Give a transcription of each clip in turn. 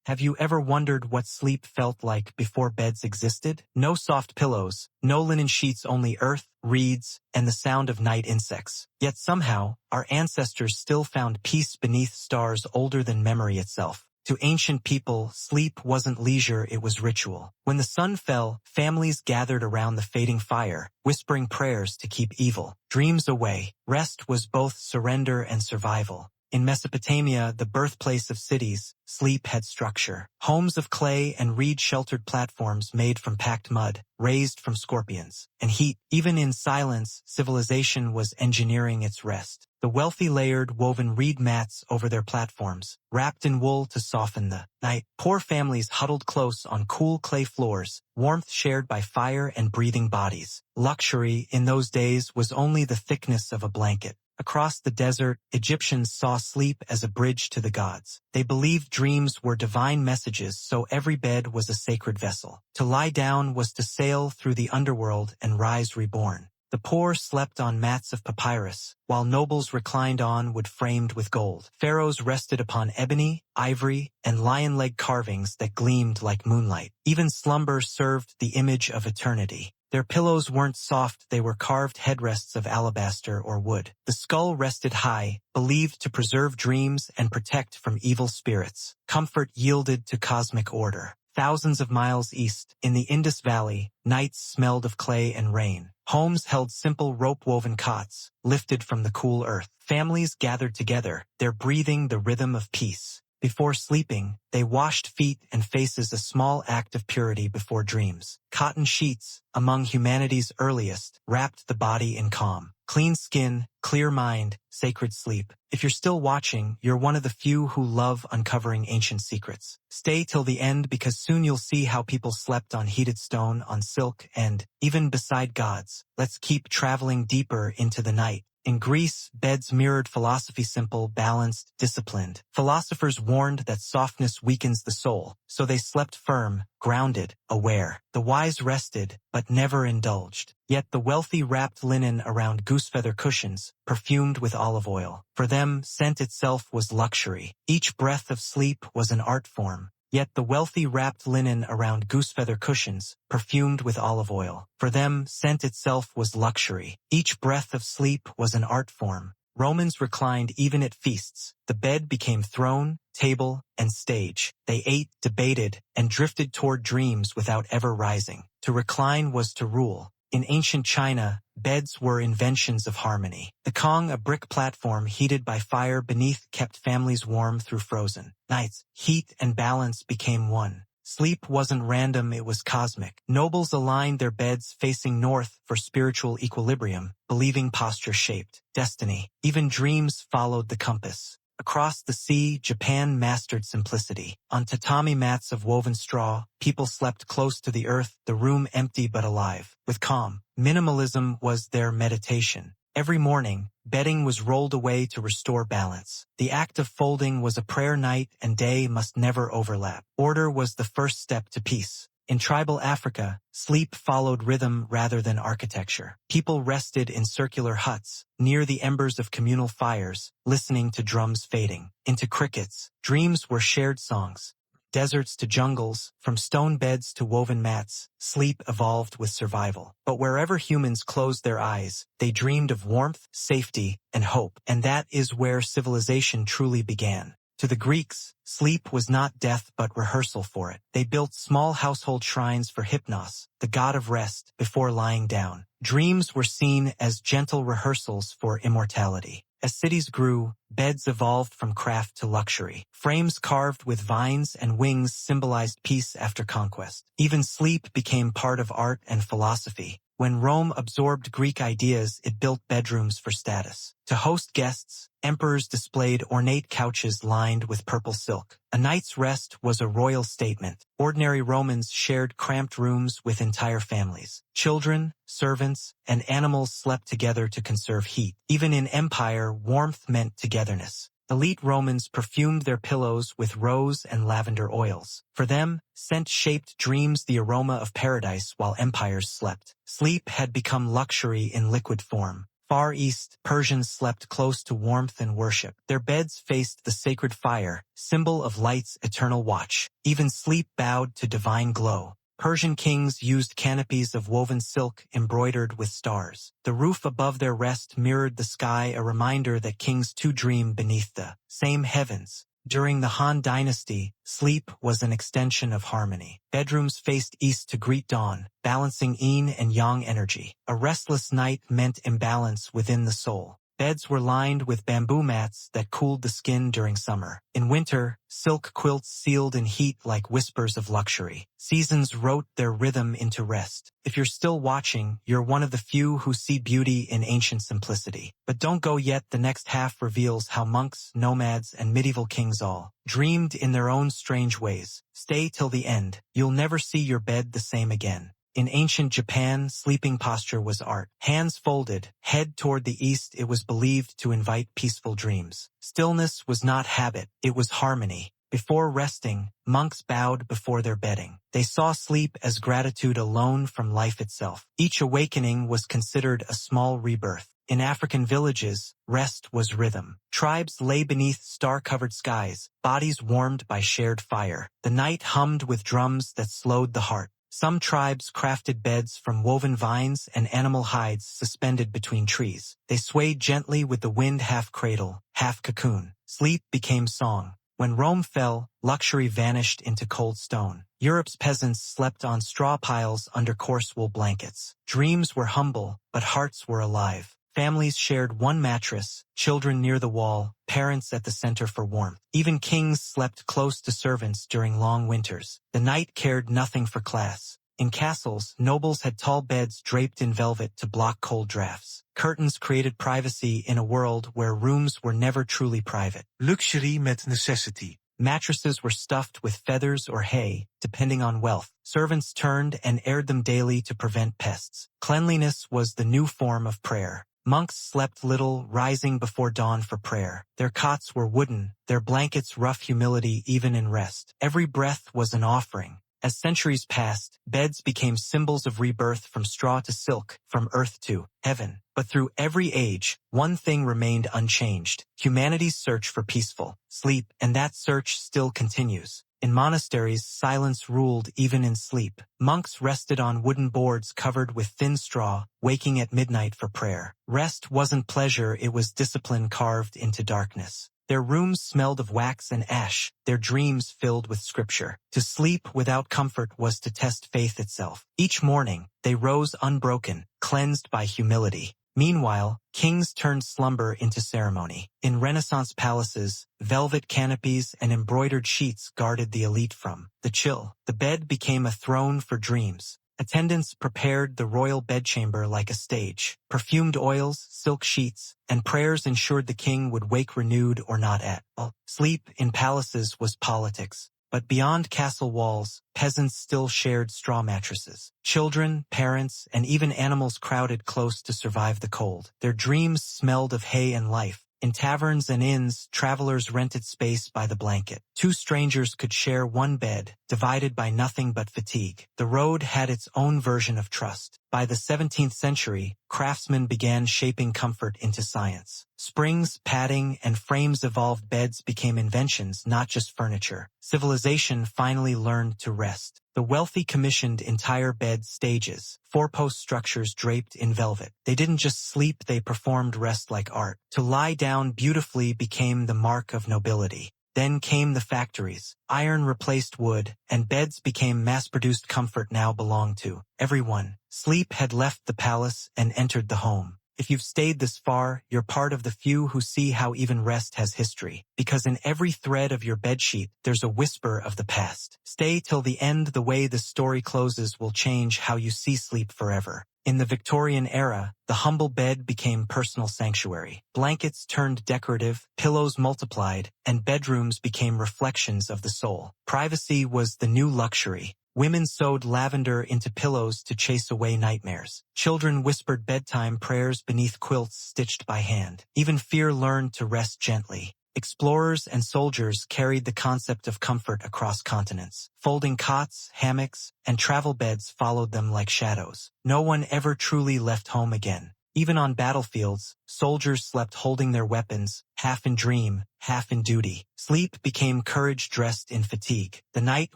Have you ever wondered what sleep felt like before beds existed? No soft pillows, no linen sheets, only earth, reeds, and the sound of night insects. Yet somehow, our ancestors still found peace beneath stars older than memory itself. To ancient people, sleep wasn't leisure, it was ritual. When the sun fell, families gathered around the fading fire, whispering prayers to keep evil dreams away. Rest was both surrender and survival. In Mesopotamia, the birthplace of cities, sleep had structure. Homes of clay and reed-sheltered platforms made from packed mud, raised from scorpions and heat. Even in silence, civilization was engineering its rest. The wealthy layered woven reed mats over their platforms, wrapped in wool to soften the night. Poor families huddled close on cool clay floors, warmth shared by fire and breathing bodies. Luxury in those days was only the thickness of a blanket. Across the desert, Egyptians saw sleep as a bridge to the gods. They believed dreams were divine messages, so every bed was a sacred vessel. To lie down was to sail through the underworld and rise reborn. The poor slept on mats of papyrus, while nobles reclined on wood framed with gold. Pharaohs rested upon ebony, ivory, and lion leg carvings that gleamed like moonlight. Even slumber served the image of eternity. Their pillows weren't soft, they were carved headrests of alabaster or wood. The skull rested high, believed to preserve dreams and protect from evil spirits. Comfort yielded to cosmic order. Thousands of miles east, in the Indus Valley, nights smelled of clay and rain. Homes held simple rope-woven cots, lifted from the cool earth. Families gathered together, their breathing the rhythm of peace. Before sleeping, they washed feet and faces, a small act of purity before dreams. Cotton sheets, among humanity's earliest, wrapped the body in calm. Clean skin, clear mind, sacred sleep. If you're still watching, you're one of the few who love uncovering ancient secrets. Stay till the end, because soon you'll see how people slept on heated stone, on silk, and even beside gods. Let's keep traveling deeper into the night. In Greece, beds mirrored philosophy, simple, balanced, disciplined. Philosophers warned that softness weakens the soul, so they slept firm, grounded, aware. The wise rested, but never indulged. Yet the wealthy wrapped linen around goosefeather cushions, perfumed with olive oil. For them, scent itself was luxury. Each breath of sleep was an art form. Yet the wealthy wrapped linen around goosefeather cushions, perfumed with olive oil. For them, scent itself was luxury. Each breath of sleep was an art form. Romans reclined even at feasts. The bed became throne, table, and stage. They ate, debated, and drifted toward dreams without ever rising. To recline was to rule. In ancient China, beds were inventions of harmony. The Kong, a brick platform heated by fire beneath, kept families warm through frozen nights. Heat and balance became one. Sleep wasn't random, it was cosmic. Nobles aligned their beds facing north for spiritual equilibrium, believing posture shaped destiny. Even dreams followed the compass. Across the sea, Japan mastered simplicity. On tatami mats of woven straw, people slept close to the earth, the room empty but alive. With calm, minimalism was their meditation. Every morning, bedding was rolled away to restore balance. The act of folding was a prayer. Night and day must never overlap. Order was the first step to peace. In tribal Africa, sleep followed rhythm rather than architecture. People rested in circular huts, near the embers of communal fires, listening to drums fading into crickets. Dreams were shared songs. Deserts to jungles, from stone beds to woven mats, sleep evolved with survival. But wherever humans closed their eyes, they dreamed of warmth, safety, and hope. And that is where civilization truly began. To the Greeks, sleep was not death but rehearsal for it. They built small household shrines for Hypnos, the god of rest, before lying down. Dreams were seen as gentle rehearsals for immortality. As cities grew, beds evolved from craft to luxury. Frames carved with vines and wings symbolized peace after conquest. Even sleep became part of art and philosophy. When Rome absorbed Greek ideas, it built bedrooms for status. To host guests, emperors displayed ornate couches lined with purple silk. A night's rest was a royal statement. Ordinary Romans shared cramped rooms with entire families. Children, servants, and animals slept together to conserve heat. Even in empire, warmth meant togetherness. Elite Romans perfumed their pillows with rose and lavender oils. For them, scent shaped dreams, the aroma of paradise, while empires slept. Sleep had become luxury in liquid form. Far east, Persians slept close to warmth and worship. Their beds faced the sacred fire, symbol of light's eternal watch. Even sleep bowed to divine glow. Persian kings used canopies of woven silk embroidered with stars. The roof above their rest mirrored the sky, a reminder that kings too dream beneath the same heavens. During the Han Dynasty, sleep was an extension of harmony. Bedrooms faced east to greet dawn, balancing yin and yang energy. A restless night meant imbalance within the soul. Beds were lined with bamboo mats that cooled the skin during summer. In winter, silk quilts sealed in heat like whispers of luxury. Seasons wrote their rhythm into rest. If you're still watching, you're one of the few who see beauty in ancient simplicity. But don't go yet, the next half reveals how monks, nomads, and medieval kings all dreamed in their own strange ways. Stay till the end. You'll never see your bed the same again. In ancient Japan, sleeping posture was art. Hands folded, head toward the east, it was believed to invite peaceful dreams. Stillness was not habit, it was harmony. Before resting, monks bowed before their bedding. They saw sleep as gratitude alone from life itself. Each awakening was considered a small rebirth. In African villages, rest was rhythm. Tribes lay beneath star-covered skies, bodies warmed by shared fire. The night hummed with drums that slowed the heart. Some tribes crafted beds from woven vines and animal hides suspended between trees. They swayed gently with the wind, half cradle, half cocoon. Sleep became song. When Rome fell, luxury vanished into cold stone. Europe's peasants slept on straw piles under coarse wool blankets. Dreams were humble, but hearts were alive. Families shared one mattress, children near the wall, parents at the center for warmth. Even kings slept close to servants during long winters. The night cared nothing for class. In castles, nobles had tall beds draped in velvet to block cold drafts. Curtains created privacy in a world where rooms were never truly private. Luxury met necessity. Mattresses were stuffed with feathers or hay, depending on wealth. Servants turned and aired them daily to prevent pests. Cleanliness was the new form of prayer. Monks slept little, rising before dawn for prayer. Their cots were wooden, their blankets rough, humility even in rest. Every breath was an offering. As centuries passed, beds became symbols of rebirth, from straw to silk, from earth to heaven. But through every age, one thing remained unchanged: humanity's search for peaceful sleep, and that search still continues. In monasteries, silence ruled even in sleep. Monks rested on wooden boards covered with thin straw, waking at midnight for prayer. Rest wasn't pleasure, it was discipline carved into darkness. Their rooms smelled of wax and ash, their dreams filled with scripture. To sleep without comfort was to test faith itself. Each morning, they rose unbroken, cleansed by humility. Meanwhile, kings turned slumber into ceremony. In Renaissance palaces, velvet canopies and embroidered sheets guarded the elite from the chill. The bed became a throne for dreams. Attendants prepared the royal bedchamber like a stage. Perfumed oils, silk sheets, and prayers ensured the king would wake renewed or not at all. Sleep in palaces was politics. But beyond castle walls, peasants still shared straw mattresses. Children, parents, and even animals crowded close to survive the cold. Their dreams smelled of hay and life. In taverns and inns, travelers rented space by the blanket. Two strangers could share one bed, divided by nothing but fatigue. The road had its own version of trust. By the 17th century, craftsmen began shaping comfort into science. Springs, padding, and frames evolved. Beds became inventions, not just furniture. Civilization finally learned to rest. The wealthy commissioned entire bed stages, four-post structures draped in velvet. They didn't just sleep, they performed rest like art. To lie down beautifully became the mark of nobility. Then came the factories. Iron replaced wood, and beds became mass-produced. Comfort now belonged to everyone. Sleep had left the palace and entered the home. If you've stayed this far, you're part of the few who see how even rest has history. Because in every thread of your bedsheet, there's a whisper of the past. Stay till the end. The way the story closes will change how you see sleep forever. In the Victorian era, the humble bed became personal sanctuary. Blankets turned decorative, pillows multiplied, and bedrooms became reflections of the soul. Privacy was the new luxury. Women sewed lavender into pillows to chase away nightmares. Children whispered bedtime prayers beneath quilts stitched by hand. Even fear learned to rest gently. Explorers and soldiers carried the concept of comfort across continents. Folding cots, hammocks, and travel beds followed them like shadows. No one ever truly left home again. Even on battlefields, soldiers slept holding their weapons, half in dream, half in duty. Sleep became courage dressed in fatigue. The night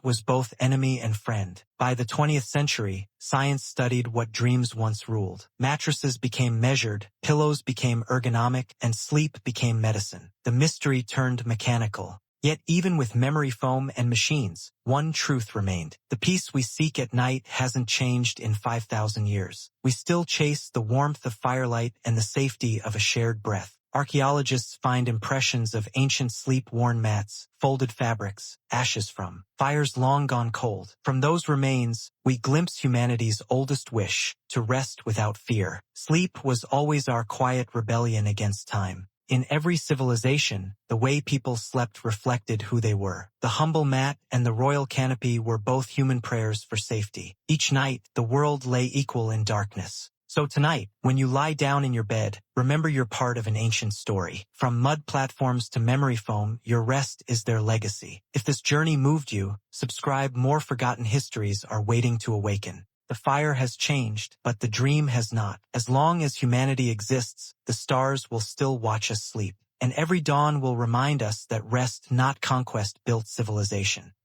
was both enemy and friend. By the 20th century, science studied what dreams once ruled. Mattresses became measured, pillows became ergonomic, and sleep became medicine. The mystery turned mechanical. Yet even with memory foam and machines, one truth remained. The peace we seek at night hasn't changed in 5,000 years. We still chase the warmth of firelight and the safety of a shared breath. Archaeologists find impressions of ancient sleep-worn mats, folded fabrics, ashes from fires long gone cold. From those remains, we glimpse humanity's oldest wish, to rest without fear. Sleep was always our quiet rebellion against time. In every civilization, the way people slept reflected who they were. The humble mat and the royal canopy were both human prayers for safety. Each night, the world lay equal in darkness. So tonight, when you lie down in your bed, remember you're part of an ancient story. From mud platforms to memory foam, your rest is their legacy. If this journey moved you, subscribe. More forgotten histories are waiting to awaken. The fire has changed, but the dream has not. As long as humanity exists, the stars will still watch us sleep. And every dawn will remind us that rest, not conquest, built civilization.